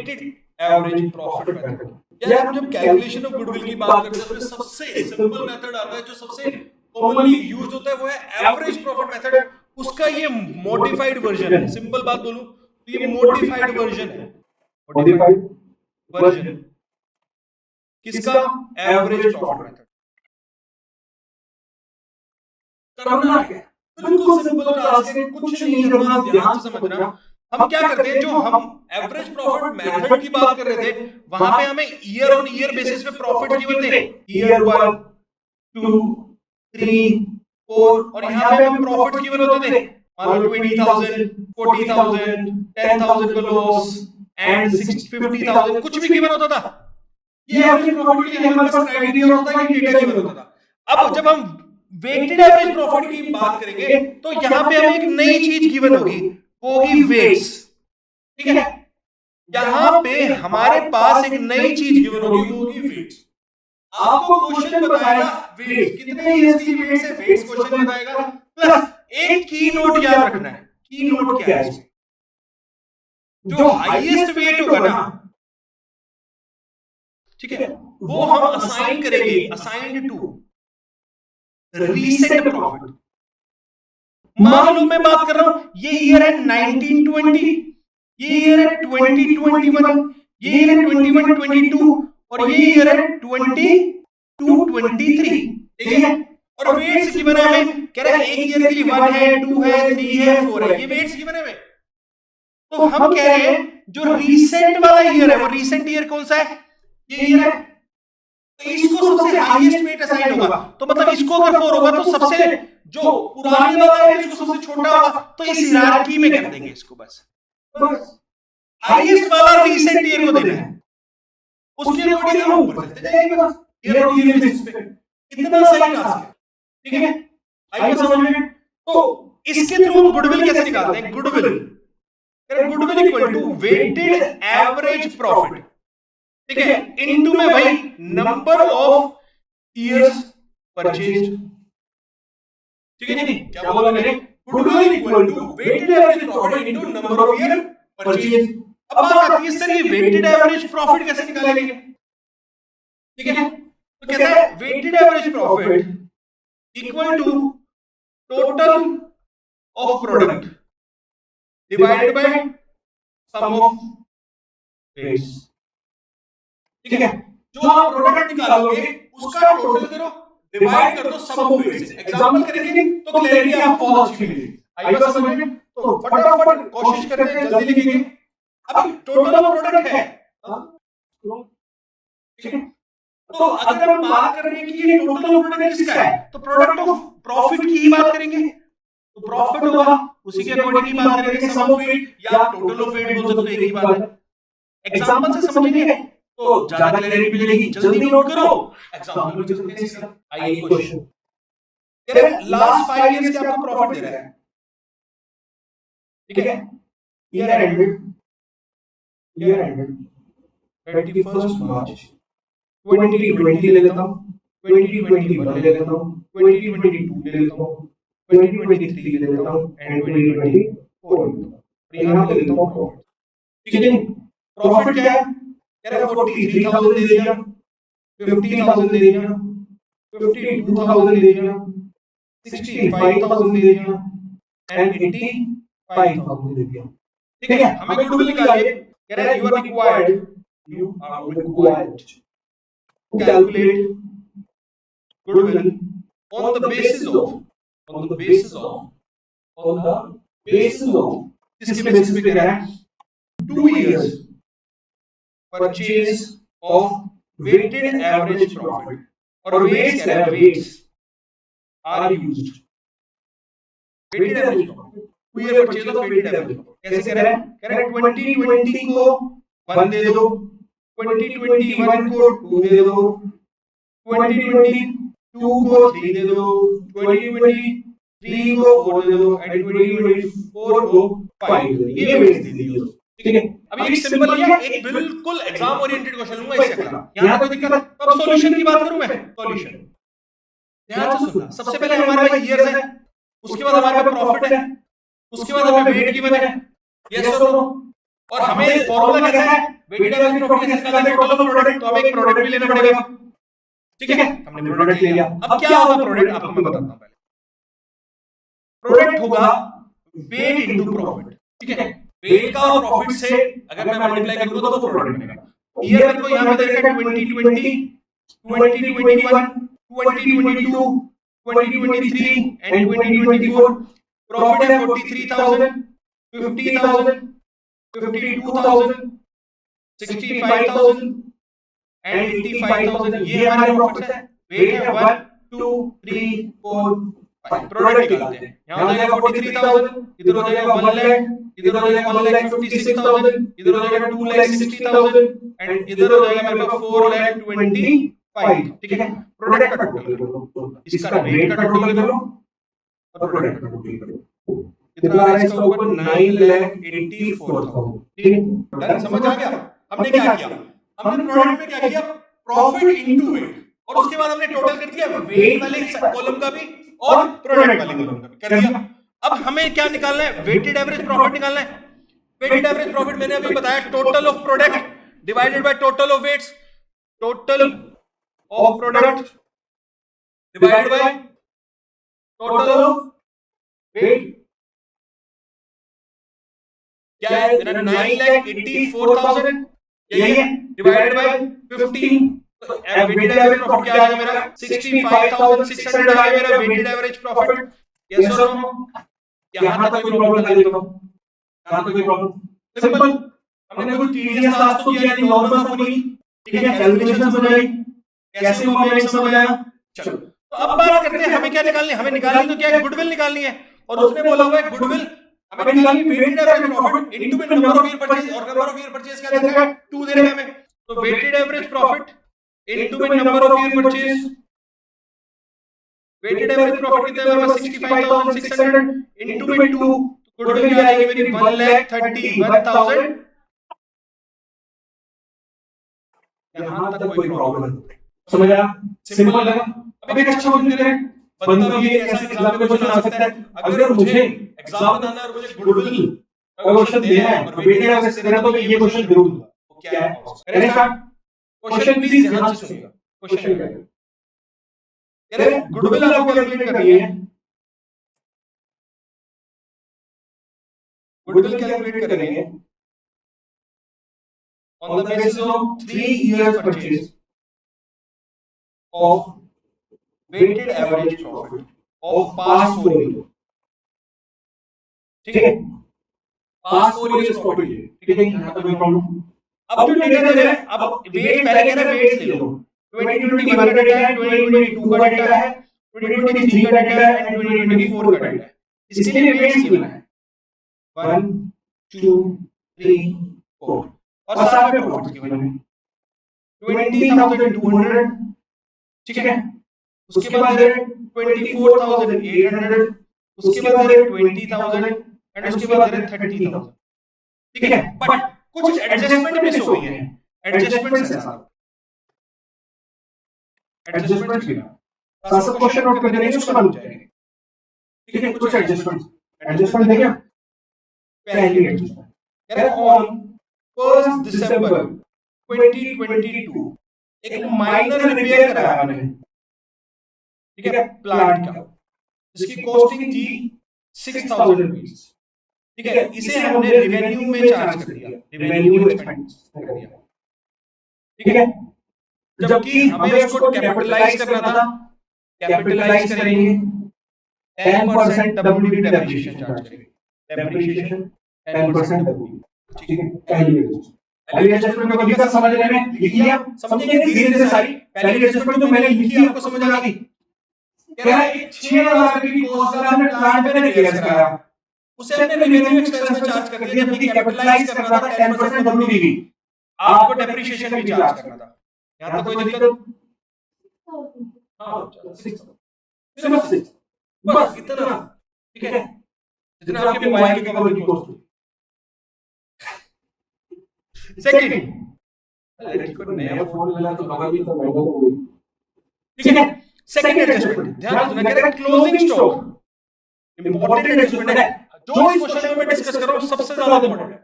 Weighted average profit method. यार हम जब कैलकुलेशन ऑफ गुडविल की बात करते हैं उसमें सबसे सिंपल मेथड आता है जो सबसे कॉमनली यूज होता है वो है एवरेज प्रॉफिट मेथड। उसका ये मॉडिफाइड वर्जन है। सिंपल बात बोलूं तो ये मॉडिफाइड वर्जन है। मॉडिफाइड वर्जन किसका? Average profit method. करना क्या? बिल्कुल सिंपल टास्क है, कुछ नहीं करना, ध्यान से समझना। हम क्या करते हैं, जो हम एवरेज प्रॉफिट मेथड की बात कर रहे थे वहां पे हमें ईयर ऑन ईयर बेसिस पे प्रॉफिट गिवन थे, ईयर 1 2 3 4, और यहाँ पे हमें प्रॉफिट गिवन होते थे, मान लो 20,000 40,000 10,000 का लॉस एंड 50,000 कुछ भी गिवन होता था। ये एवरेज प्रॉफिट के लिए हमारे पास क्राइटेरिया होता है, ये डेटा गिवन होता था। अब जब हम वेटेड एवरेज प्रॉफिट की बात करेंगे तो यहां पे हमें एक नई चीज गिवन होगी, वो होगी वेट्स। ठीक है, यहां पे हमारे पास एक नई चीज गिवन होगी, वो होगी वेट्स। आपको क्वेश्चन बताएगा वेट्स कितने ईयर्स की वेट्स है, वेट्स क्वेश्चन बताएगा, प्लस एक की नोट याद रखना है। की नोट क्या है इसमें? जो हाईएस्ट वेट होगा ना, ठीक है, वो हम असाइन करेंगे, असाइंड टू रीसेंट प्रॉफिट। मान लो मैं बात कर रहा हूं, ये ईयर है 1920, ये ईयर है 2021, ये ईयर है 21-22 और ये ईयर है 22-23। ठीक है, और वेट्स गिवन है हमें, कह रहा है एक ईयर के लिए 1 है 2 है 3 है 4 है, ये वेट्स गिवन है हमें। तो हम कह रहे हैं जो रीसेंट वाला ईयर है, वो रीसेंट ईयर कौन सा है? ये ईयर है, तो इसको सबसे हाईएस्ट वेट असाइन होगा। तो मतलब इसको अगर 4 होगा तो सबसे जो पुराने वाला है इसको सबसे छोटा होगा, तो इस हियरार्की में कर देंगे इसको। बस हाईएस्ट वाला रीसेंट ईयर को देना है, उसके अकॉर्डिंग हम ऊपर चलते जाएंगे, बस ईयर ऑन ईयर बेसिस पे। इतना सही टास्क है। ठीक है, आई बात समझ में? तो इसके थ्रू हम गुडविल कैसे निकालते हैं? Goodwill equal to weighted average profit, ठीक है, इनटू में भाई नंबर ऑफ ईयर्स परचेज्ड। ठीक है नहीं, क्या बोला मैंने? Goodwill equal to weighted average profit into number of year purchased. अब बात आती है सर ये वेटेड एवरेज प्रॉफिट कैसे निकालेंगे? ठीक है, तो कहता है weighted average profit equal to total of product divided by sum of weights. ठीक है, जो आप प्रोडक्ट निकालोगे उसका टोटल करो, डिवाइड कर दो सम ऑफ वेट्स से। एग्जांपल करेंगे तो क्लैरिटी आपको बहुत अच्छी मिलेगी। आई बात समझ में? तो फटाफट कोशिश करते हैं, जल्दी लिखेंगे। अब टोटल ऑफ प्रोडक्ट है, ठीक है, तो अगर हम बात कर रहे हैं कि ये टोटल ऑफ प्रोडक्ट किसका है, तो प्रोडक्ट ऑफ प्रॉफिट की ही बात करेंगे। तो प्रॉफिट होगा, उसी के अकॉर्डिंग ही बात करेंगे। सम ऑफ वेट या टोटल ऑफ वेट बोल सकते हो, एक ही बात है। एग्जांपल से समझेंगे तो ज्यादा क्लैरिटी मिलेगी। जल्दी नोट करो, एग्जांपल में चलते हैं इसका। आइए क्वेश्चन, कह रहे हैं लास्ट 5 इयर्स के आपको प्रॉफिट दे रहा है। ठीक है, ईयर एंडेड 31 मार्च 2020 ले लेता हूं, 2021 ले लेता हूं, 2022 ले लेता हूं, 2023 ले लेता हूं एंड 2024 ले लेता हूं, और यहां पे ले लेता हूं प्रॉफिट। ठीक है, प्रॉफिट क्या है? कह रहा है 43,000 दे दिया, 50,000 दे दिया, 52,000 दे दिया, 65,000 दे दिया एंड 85,000 दे दिया। ठीक है, हमें गुडविल निकालिए। कह रहा है you are required to calculate goodwill on the basis of किसके बेसिस पे कह रहा है? 2 years purchase of weighted average profit, और वेट्स कह रहा है, weights are used weighted average profit, 2 year purchase of weighted average profit. कैसे कह रहा है? कह रहा है 2020 को 1 दे दो, 2021 को 2 दे दो, 2022 को 3 दे दो, 2023 को 4 दे दो एंड 2024 को 5 दे दो। ये वेट्स दे दी। ठीक है, अब ये सिंपल है, एक बिल्कुल एग्जाम ओरिएंटेड क्वेश्चन लूंगा इससे अगला। यहां कोई दिक्कत? अब सॉल्यूशन की बात करूं मैं, सॉल्यूशन ध्यान से सुनना। सबसे पहले हमारे पास ईयर्स है, उसके बाद हमारे पास प्रॉफिट है, उसके बाद हमें वेट गिवन है, यस और नो। और हमें फॉर्मूला कहता है वेटेड एवरेज प्रॉफिट कैसे निकालते हैं, टोटल ऑफ प्रोडक्ट, तो हमें एक प्रोडक्ट भी लेना पड़ेगा, ठीक है, हमने प्रोडक्ट ले लिया। अब क्या होगा प्रोडक्ट, आपको मैं बताता हूं। पहले प्रोडक्ट होगा वेट इनटू प्रॉफिट, ठीक है, वेट का और प्रॉफिट से अगर मैं मल्टीप्लाई करूंगा तो प्रोडक्ट बनेगा। ईयर मेरे को यहां पे दे रखा है 2020, 2021, 2022, 2023 एंड 2024। प्रॉफिट है 43,000, 50,000, 52,000, 65,000 एंड 85,000। ये हमारे प्रॉफिट है। वेट है 1 2 3 4 5। प्रोडक्ट निकालते हैं। यहां हो जाएगा 43,000, इधर हो जाएगा 1 लाख, इधर हो जाएगा 1,56,000, इधर हो जाएगा 2,60,000 एंड इधर हो जाएगा मेरे पास 4,25,000, ठीक है। प्रोडक्ट का टोटल करो, इसका वेट का टोटल करो और प्रोडक्ट का टोटल करो, कितना आ रहा है इसका ऊपर 9,84,000, ठीक है। डन, समझ आ गया। हमने क्या किया, हमने प्रोडक्ट में क्या किया, प्रॉफिट इनटू वेट, और उसके बाद हमने टोटल कर दिया वेट वाले कॉलम का भी और प्रोडक्ट वाले कॉलम का भी कर दिया। अब हमें क्या निकालना है, वेटेड एवरेज प्रॉफिट निकालना है। वेटेड एवरेज प्रॉफिट मैंने अभी बताया total of product divided by total of weights, total of product divided by total of weight. क्या है मेरा 9,84,000, यही है, divided by 15। Weighted average profit क्या आएगा मेरा 65,600 आ गया मेरा वेटेड एवरेज प्रॉफिट। यस और नो, यहां तक कोई प्रॉब्लम लगा देता हूं, यहां तक कोई प्रॉब्लम, सिंपल। हमने कोई टीडीएस टास्क तो किया नहीं, नॉर्मल था पूरी, ठीक है, कैलकुलेशन समझ आई, कैसे हुआ मैं समझ आया। चलो, तो अब बात करते हैं हमें क्या निकालनी है। हमें निकालनी तो क्या है, गुडविल निकालनी है, और उसने बोला हुआ है गुडविल हमें निकालनी weighted average profit into number of year purchase, और नंबर ऑफ ईयर परचेज क्या दे रखा है 2 दे रखा है हमें। तो weighted average profit into number of year purchase, weighted average profit कितना है मेरे पास 65,600 इनटू 2, गुडविल क्या आएगी मेरी 1,31,000। यहां तक कोई प्रॉब्लम नहीं, समझ आया, सिंपल लगा। अब एक अच्छा क्वेश्चन करें, बनता भी एक ऐसा एग्जाम में क्वेश्चन आ सकता है, अगर मुझे एग्जाम बनाना है और मुझे गुडविल का क्वेश्चन देना है और वेटेड एवरेज देना है तो मैं ये क्वेश्चन जरूर दूंगा। वो क्या है, करें स्टार्ट। क्वेश्चन प्लीज ध्यान से सुनिएगा, क्वेश्चन क्या है, कह रहे गुडविल आपको कैलकुलेट करनी है, गुडविल कैलकुलेट करेंगे on the basis of 3 years purchase of weighted average profit of past 4 years, ठीक है, past 4 years profit, ठीक है, यहां तक कोई प्रॉब्लम। अब जो डेटा दे रहा है, अब वेट पहले कह रहा है वेट्स ले लो, 2021 का डेटा है, 2022 का डेटा है, 2023 का डेटा है एंड 2024 का डेटा है। इसके लिए वेट्स गिवन है 1 2 3 4 और साथ में प्रॉफिट्स गिवन है 20,200, ठीक है, उसके बाद दे रहे 24,800, उसके बाद दे रहे 20,000 एंड उसके बाद दे रहे 30,000, ठीक है। बट कुछ एडजस्टमेंट मिस हो गई है, एडजस्टमेंट्स है साहब, एडजस्टमेंट्स भी ना सब क्वेश्चन नोट कर देंगे, उसके बाद हो जाएंगे, ठीक है। कुछ एडजस्टमेंट है क्या, पहली एडजस्टमेंट कह रहे ऑन 1 दिसंबर 2022 एक माइनर रिपेयर कराया मैंने, ठीक है, प्लांट का, जिसकी कॉस्टिंग थी 6,000 रुपीस, ठीक है। इसे हमने रेवेन्यू में चार्ज कर दिया, रेवेन्यू एक्सपेंस कर दिया, ठीक है। जबकि हमें उसको कैपिटलाइज करना था, कैपिटलाइज करेंगे 10% डब्ल्यूडी डेप्रिसिएशन चार्ज करेंगे, डेप्रिसिएशन 10% डब्ल्यूडी, ठीक है। पहली एडजस्टमेंट को दिक्कत समझने में लिखिए, समझेंगे धीरे धीरे सारी। पहली एडजस्टमेंट तो मैंने लिखी, आपको समझ आ गई। कह रहा है 6,000 रुपए की कॉस्ट का हमने प्लांट में रिपेयर कराया, उसे हमने रेवेन्यू एक्सपेंस में चार्ज कर दिया, जबकि कैपिटलाइज करना था 10% डब्ल्यूडी, आपको डेप्रिसिएशन भी चार्ज करना था। यहां तक कोई दिक्कत, हां सिर्फ 6 बस इतना, ठीक है, जितना आपके मोबाइल के कवर की कॉस्ट है। सेकंड, लड़की को नया फोन मिला तो कवर भी तो महंगा हो गई, ठीक है। सेकंड एडजस्टमेंट ध्यान रखना, कह रहा है क्लोजिंग स्टॉक, इंपॉर्टेंट एडजस्टमेंट है, जो इस क्वेश्चन में मैं डिस्कस कर रहा हूं सबसे ज्यादा इंपॉर्टेंट है।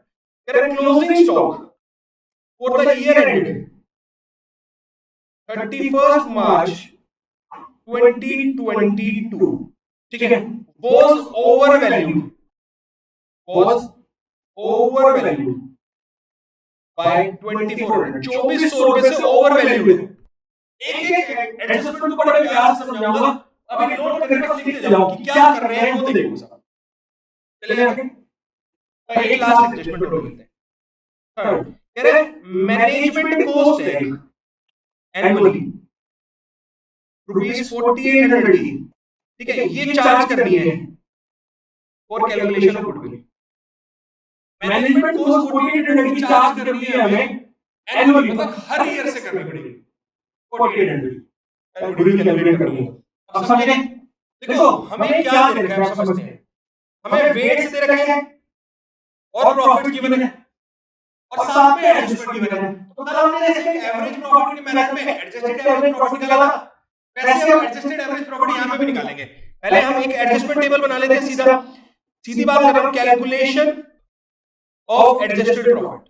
Correct, closing stock for the year ended 31st March 2022, ठीक है, was overvalued by 2400, 2400 रुपए से ओवरवैल्यूड है। एक एडजस्टमेंट को बड़े प्यार से समझाऊंगा, अभी नोट करके बस लिखते जाओ कि क्या कर रहे हैं वो देखो सब। चलिए एक लास्ट एडजस्टमेंट और लेते हैं। थर्ड कह रहे मैनेजमेंट कॉस्ट है एनुअली ₹4800 की, ठीक है, ये चार्ज करनी है for calculation of goodwill. Management cost 4800 की चार्ज करनी है हमें एनुअली, मतलब हर ईयर से करनी पड़ेगी 4800 गुडविल कैलकुलेट करनी है। अब समझे, देखो हमें क्या दे रखा है आप समझते हैं, हमें वेट्स दे रखे हैं और प्रॉफिट गिवन है और साथ में एडजस्टमेंट गिवन है। तो कल हमने जैसे एवरेज प्रॉफिट के मेथड में एडजस्टेड एवरेज प्रॉफिट निकाला था, वैसे हम एडजस्टेड एवरेज प्रॉफिट यहां पे भी निकालेंगे। पहले हम एक एडजस्टमेंट टेबल बना लेते हैं, सीधी बात कर रहे हैं, कैलकुलेशन ऑफ एडजस्टेड प्रॉफिट।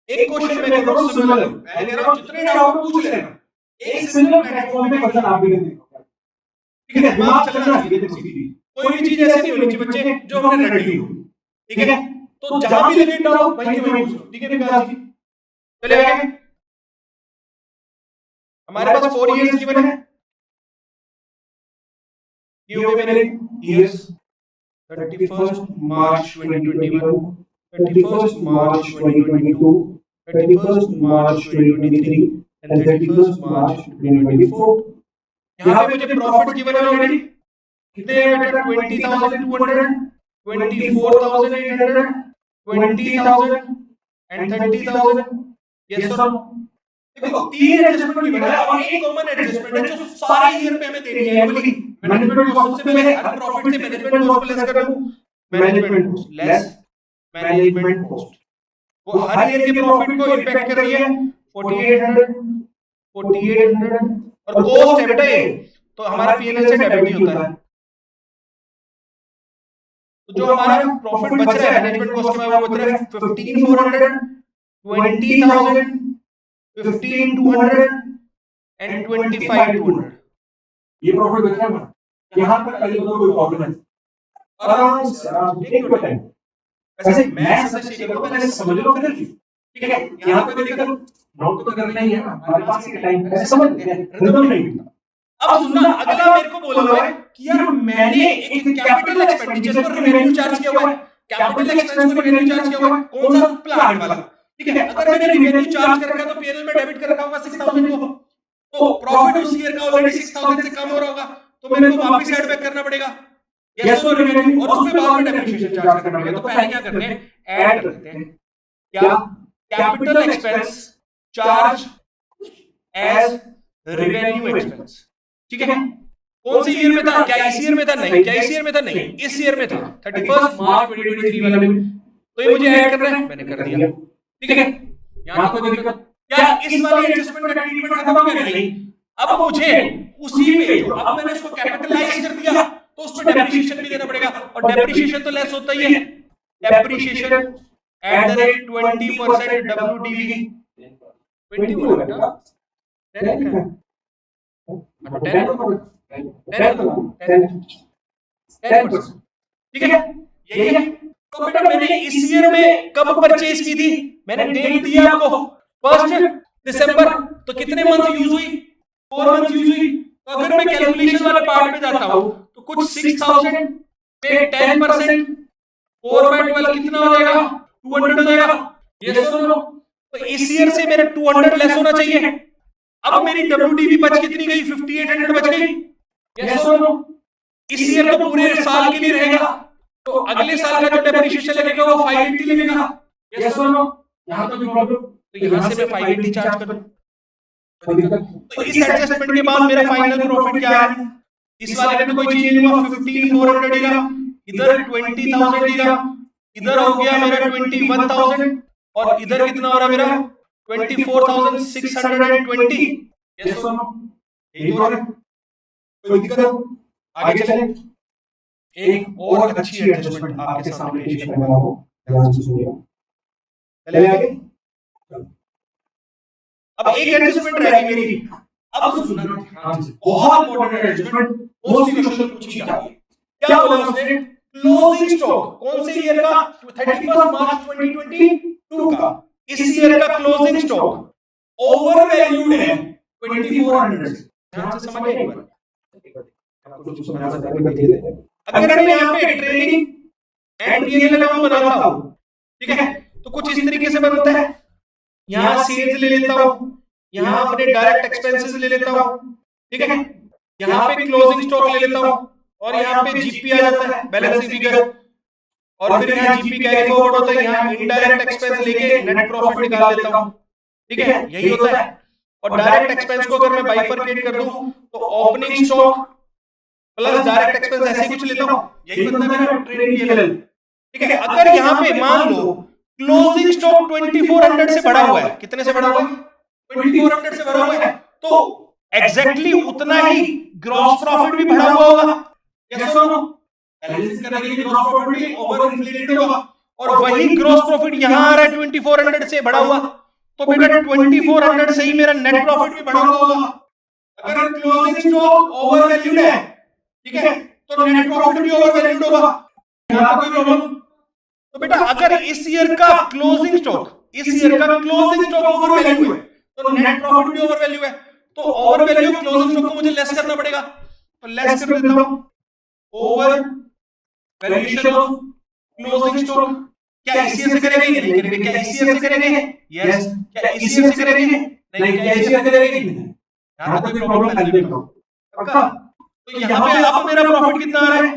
एक क्वेश्चन मैं कर रहा हूं सिमिलर, मैं कह रहा हूं जितने डाउट पूछ लेना, एक सिमिलर प्लेटफॉर्म पे क्वेश्चन आप भी देंगे, ठीक है, दिमाग चलना चाहिए सीधी, कोई भी चीज ऐसी नहीं होनी चाहिए बच्चे जो हमने रटी हो, ठीक है। तो जहां भी लगे डाउट वहीं के वहीं पूछ लो, ठीक है विकास जी। चले आगे, हमारे पास 4 इयर्स गिवन है, ये हो गए मेरे years 31st March 2021, 31st March 2022, 31st March 2023 and 31st March 2024। यहाँ पे मुझे प्रॉफिट गिवन है ऑलरेडी, कितने हैं बेटा, 20,200, 24,800, 20,000 and 30,000, यस सर। देखो 3 एडजस्टमेंट गिवन है और एक कॉमन एडजस्टमेंट है जो सारे ईयर पे हमें देनी है एनुअली। मैनेजमेंट कॉस्ट सबसे पहले हर प्रॉफिट से मैनेजमेंट कॉस्ट को लेस कर दूं, management cost less management cost, वो हर ईयर के प्रॉफिट को इंपैक्ट कर रही है 4800 और कॉस्ट है बेटा ये, तो हमारा पीएनएल से डेबिट ही होता है। तो जो हमारा प्रॉफिट बच रहा है मैनेजमेंट कॉस्ट के बाद वो बच रहा है 15,400, 20,000, 15,200 and 25,200, ये प्रॉफिट बच रहा है। यहाँ पर कल को कोई प्रॉब्लम है, आराम से टेक योर टाइम, ऐसे मैं सजेस्ट करूंगा पहले समझ लो फिर, ठीक है। यहाँ पे देखो नोट तो करना ही है, हमारे पास एक टाइम ऐसे समझ लेते हैं, रिदम नहीं मिलता। अब सुनना, अगला मेरे को बोला हुआ है कि यार मैंने एक कैपिटल एक्सपेंडिचर को रेवेन्यू चार्ज किया हुआ है, कैपिटल एक्सपेंस को रेवेन्यू चार्ज किया हुआ है, कौन सा, प्लांट वाला, ठीक है। अगर मैंने रेवेन्यू चार्ज कर रखा है तो पीएनएल में डेबिट कर रखा होगा 6,000 को, तो प्रॉफिट उस ईयर का ऑलरेडी 6,000 से कम हो रहा होगा, तो मेरे को वापस ऐड बैक करना पड़ेगा, यस और रेवेन्यू, और उसमें बाद में डेप्रिसिएशन चार्ज करना पड़ेगा। तो पहले क्या करते हैं, ऐड कर देते हैं, क्या, capital expense charge as revenue expense, ठीक है। कौन सी ईयर में था, क्या इस ईयर में था, नहीं, क्या इस ईयर में था, नहीं, इस ईयर में था 31st March 2023 वाले में, तो ये मुझे ऐड करना है, मैंने कर दिया, ठीक है। यहां कोई दिक्कत, क्या इस वाली एडजस्टमेंट का ट्रीटमेंट खत्म हो गया, नहीं, अब मुझे उसी पे जो अब मैंने इसको कैपिटलाइज कर दिया तो उस पे डेप्रिसिएशन भी देना पड़ेगा, और डेप्रिसिएशन तो लेस होता ही है, depreciation at the rate 20% WDV, 20 बोला बेटा, 10 लिखा है, 10%, ठीक है, यही है। तो बेटा मैंने इस ईयर में कब परचेज की थी, मैंने डेट दिया आपको 1 दिसंबर, तो कितने मंथ यूज हुई, 4 मंथ यूज हुई। तो अगर मैं कैलकुलेशन वाले पार्ट में जाता हूं तो कुछ 6,000 पे 10% 4/12 कितना हो जाएगा, 200 हो जाएगा, यस और नो। तो इस ईयर से मेरे 200 लेस होना चाहिए। अब मेरी WDV बच कितनी गई, 5,800 बच गई, यस और नो। इस ईयर तो पूरे साल के लिए रहेगा, तो अगले साल का जो डेप्रिसिएशन लगेगा वो 580 लगेगा, यस और नो। यहां तो कोई प्रॉब्लम, तो यहां से मैं 580 चार्ज कर दूं, तो इस एडजस्टमेंट के बाद मेरा फाइनल प्रॉफिट क्या है, इस वाले में तो कोई चेंज नहीं हुआ, 15,400 ही रहा, इधर 20,000 ही रहा, इधर हो गया मेरा 21,000 और इधर कितना हो रहा मेरा 24,620, यस और नो, यही तो है, कोई दिक्कत, आगे चलें। एक और अच्छी एडजस्टमेंट आपके सामने पेश करने वाला हूं, ध्यान से सुनिए। चले आगे। अब एक एडजस्टमेंट रहेगी मेरी, अब सुनना ध्यान से, बहुत इंपॉर्टेंट एडजस्टमेंट, मोस्टली क्वेश्चन पूछी जाती है। क्या बोला उसने? क्लोजिंग स्टॉक कौन से ईयर का? 31 मार्च 2022 का। इस ईयर का क्लोजिंग स्टॉक ओवर वैल्यूड है 2400 से। ध्यान से समझिए एक बार, आपको समझा सकता है। अगर मैं यहाँ पे ट्रेडिंग एंड पीएनएल अकाउंट बनाता हूं, ठीक है, तो कुछ इस तरीके से बनता है। यहाँ सेल्स ले लेता हूं, यहाँ अपने डायरेक्ट एक्सपेंसेस ले लेता हूं, ठीक है, यहाँ पे क्लोजिंग स्टॉक ले लेता हूं, और यहाँ पे जीपी आ जाता है, बैलेंस शीट फिगर, और फिर यहाँ जीपी कैरी फॉरवर्ड होता है, यहाँ इनडायरेक्ट एक्सपेंस लेके नेट प्रॉफिट निकाल लेता हूं, ठीक है, यही होता है। और डायरेक्ट एक्सपेंस को अगर मैं बाइफरकेट कर दूं तो opening stock plus direct expense ऐसे कुछ लेता हूं, यही बनता है मेरा ट्रेडिंग पीएनएल, ठीक है। अगर यहाँ पे मान लो क्लोजिंग स्टॉक 2400 से बढ़ा हुआ है, कितने से बढ़ा हुआ है? 2400 से बढ़ा हुआ है, तो एग्जैक्टली उतना ही ग्रॉस प्रॉफिट भी बढ़ा हुआ होगा। यस और नो? एनालिसिस करने के लिए ग्रॉस प्रॉफिट भी ओवर इन्फ्लेटेड होगा, और वही ग्रॉस प्रॉफिट यहां आ रहा है 2400 से बढ़ा हुआ, तो बेटा 2400 से ही मेरा नेट प्रॉफिट भी बढ़ा हुआ होगा। अगर क्लोजिंग स्टॉक ओवर वैल्यूड है, ठीक है, तो नेट प्रॉफिट भी ओवर वैल्यूड होगा। यहां कोई प्रॉब्लम? तो बेटा अगर इस ईयर का क्लोजिंग स्टॉक ओवर वैल्यू है, तो नेट प्रॉफिट भी ओवर वैल्यू है, तो over value of closing stock को मुझे लेस करना पड़ेगा, तो लेस कर देता हूं। Over valuation of closing stock, क्या इस ईयर से करेंगे? नहीं करेंगे। क्या इस ईयर से करेंगे? यस। क्या इस ईयर से करेंगे? नहीं। क्या इस ईयर से करेंगे? नहीं। यहां तक कोई प्रॉब्लम नहीं है पक्का? तो यहां पे अब मेरा प्रॉफिट कितना आ रहा है?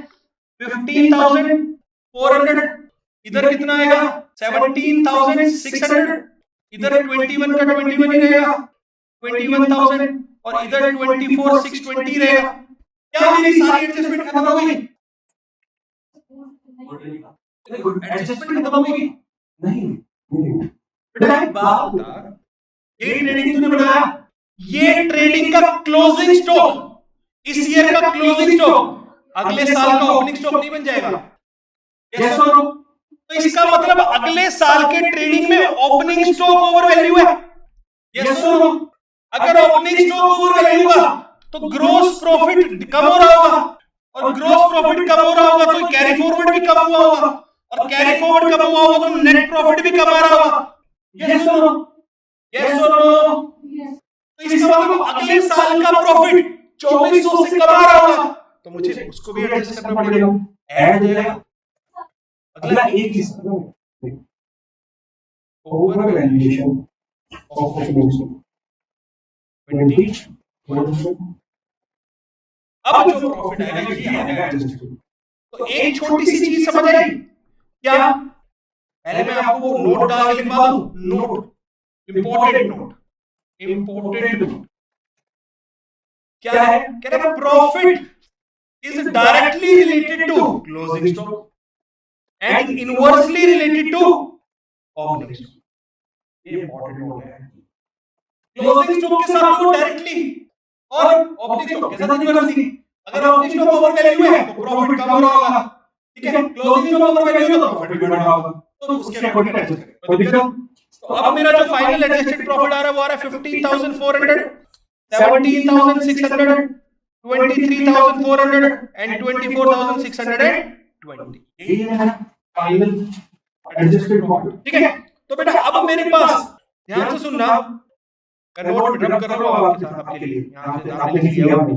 15,400। इधर कितना आएगा? 17,600। इधर 21 का 21 ही रहेगा, 21,000, और इधर 24,620 रहेगा। क्या मेरी सारी एडजस्टमेंट खत्म हो गई? एडजस्टमेंट खत्म हो गई? नहीं। बेटा एक बात बता, ये ट्रेडिंग तूने बनाया, ये ट्रेडिंग का क्लोजिंग स्टॉक, इस ईयर का क्लोजिंग स्टॉक अगले साल का ओपनिंग स्टॉक नहीं बन जाएगा? यस और नो? तो इसका मतलब अगले साल के ट्रेडिंग में ओपनिंग स्टॉक ओवर वैल्यू है। यस और नो? अगर ओपनिंग स्टॉक ओवर वैल्यू होगा तो ग्रॉस प्रॉफिट कम हो रहा होगा, और ग्रॉस प्रॉफिट कम हो रहा होगा तो कैरी फॉरवर्ड भी कम हुआ होगा, और कैरी फॉरवर्ड कम हुआ होगा तो नेट प्रॉफिट भी कम आ रहा होगा। यस और नो? यस और नो? तो इसका मतलब अगले साल का प्रॉफिट 2400 से कम आ रहा होगा, तो मुझे उसको भी एडजस्ट करना पड़ेगा, ऐड हो जाएगा। अगला एक चीज over valuation of opening stock 20। अब जो प्रॉफिट आएगा ये आएगा एडजस्टेड। तो एक छोटी सी चीज समझ आई क्या? पहले मैं आपको वो नोट डाल के लिखवा दूं, note, important note, important note क्या है? कह रहा profit is directly related to closing stock and inversely related to opening stock. ये इंपॉर्टेंट नोट है। क्लोजिंग स्टॉक के साथ तो डायरेक्टली, और ओपनिंग स्टॉक के साथ इनवर्सली। अगर ओपनिंग स्टॉक ओवर वैल्यू है तो प्रॉफिट कम हो रहा होगा, ठीक है, क्लोजिंग स्टॉक ओवर वैल्यू है तो प्रॉफिट भी बढ़ रहा होगा, तो उसके अकॉर्डिंग एडजस्ट करें। कोई दिक्कत? तो अब मेरा जो फाइनल एडजस्टेड प्रॉफिट आ रहा है वो आ रहा है 15,400, 17,600, 23,400 एंड 24,620। यही है फाइनल एडजस्टेड प्रॉफिट, ठीक है। तो बेटा अब मेरे पास, ध्यान से सुनना, मैं नोट में रब कर रहा हूं आपके साथ, आपके लिए यहां से आपने लिख लिया होगा।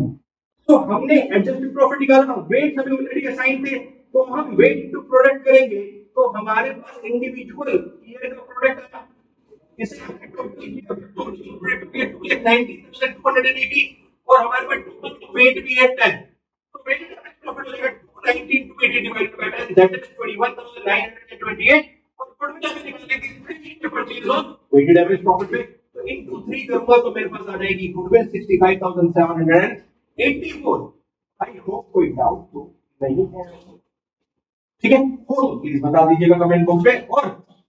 तो हमने एडजस्टेड प्रॉफिट निकालना, वेट हमें ऑलरेडी असाइन थे, तो हम वेट टू प्रोडक्ट करेंगे, तो हमारे पास इंडिविजुअल ईयर का प्रोडक्ट आया, इसे हमने कंप्लीट किया 90,280, और हमारे पास टोटल वेट भी है 10, तो वेट एवरेज प्रॉफिट हो जाएगा 219 to 80 divided by 10, that is 21,928, और प्रोडक्ट हमें निकालने की purchase of weighted average profit पे, तो इनटू 3 करूंगा तो मेरे पास आ जाएगी गुडविल 65,784। आई होप कोई डाउट तो नहीं है, ठीक है? हो तो प्लीज बता दीजिएगा कमेंट बॉक्स में, और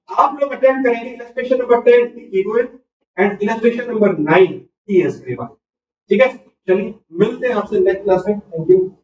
आप लोग अटेम्प्ट करेंगे illustration number 10 equal and illustration number 9 ईएस के बाद, ठीक है? चलिए मिलते हैं आपसे नेक्स्ट क्लास में। Thank you.